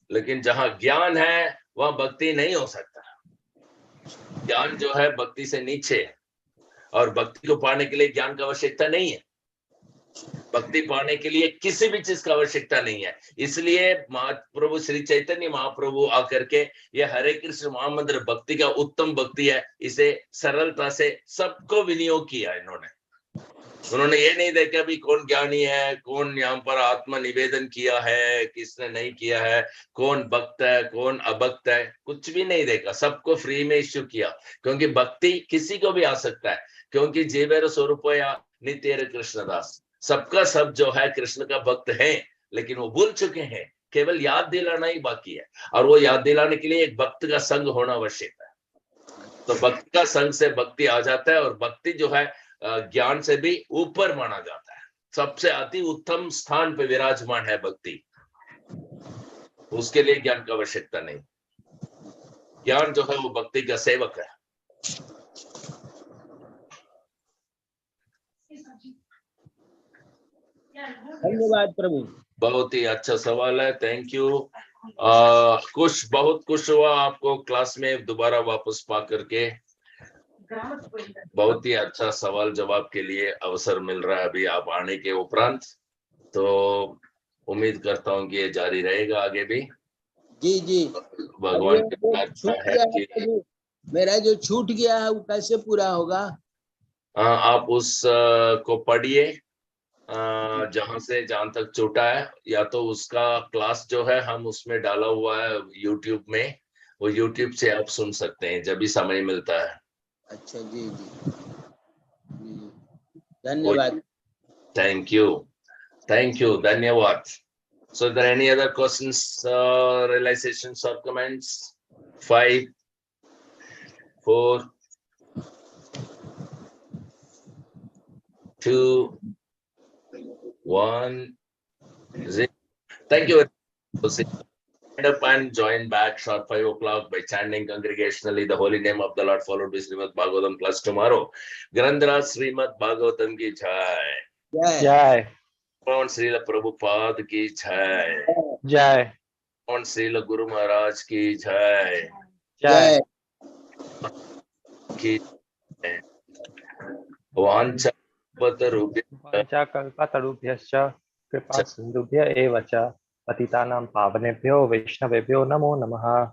लेकिन जहां ज्ञान है वहां भक्ति नहीं हो सकता। ज्ञान जो है भक्ति से नीचे है, और भक्ति को पाने के लिए ज्ञान की आवश्यकता नहीं है। भक्ति पाने के लिए किसी भी चीज का आवश्यकता नहीं है। इसलिए महाप्रभु श्री चैतन्य महाप्रभु आकर के ये हरे कृष्ण महामंत्र भक्ति का उत्तम भक्ति है, इसे सरलता से सबको विनियोग किया इन्होंने। उन्होंने ये नहीं देखा भी कौन ज्ञानी है, कौन यहाँ पर आत्म निवेदन किया है, किसने नहीं किया है, कौन भक्त है, कौन अभक्त है, कुछ भी नहीं देखा। सबको फ्री में इश्यू किया, क्योंकि भक्ति किसी को भी आ सकता है। क्योंकि जीवेर स्वरूप या नित्य कृष्णदास, सबका सब जो है कृष्ण का भक्त है, लेकिन वो भूल चुके हैं। केवल याद दिलाना ही बाकी है, और वो याद दिलाने के लिए एक भक्त का संग होना आवश्यक है। तो भक्त का संग से भक्ति आ जाता है, और भक्ति जो है ज्ञान से भी ऊपर माना जाता है। सबसे अति उत्तम स्थान पे विराजमान है भक्ति। उसके लिए ज्ञान की आवश्यकता नहीं। ज्ञान जो है वो भक्ति का सेवक है। धन्यवाद प्रभु, बहुत ही अच्छा सवाल है, थैंक यू। बहुत खुश हुआ आपको क्लास में दोबारा वापस पा करके। बहुत ही अच्छा सवाल जवाब के लिए अवसर मिल रहा है अभी आप आने के उपरांत। तो उम्मीद करता हूँ कि ये जारी रहेगा आगे भी। जी जी। भगवान की प्रार्थना है कि मेरा जो छूट गया है वो कैसे पूरा होगा? आप उस को पढ़िए जहां तक छूटा है, या तो उसका क्लास जो है हम उसमें डाला हुआ है यूट्यूब में, वो यूट्यूब से आप सुन सकते हैं जब भी समय मिलता है। अच्छा जी जी, धन्यवाद। थैंक यू, धन्यवाद। So are there any other questions, realizations or comments? 5, 4, 2, 1, 0. Thank you. Stand up and join back sharp 5 o'clock by chanting congregationally the holy name of the Lord, followed by Srimad Bhagavatam class tomorrow. Granthra Srimad Bhagavatam ki jai. जय जय Srila Prabhupada ki jai. जय। कौन श्रील गुरु महाराज की जय जय। की जय। वाञ्छा वाञ्छाकल्पतरुभ्यश्च कृपा सिन्धुभ्य एव च पतितानां पावनेभ्यो वैष्णवेभ्यो नमो नमः।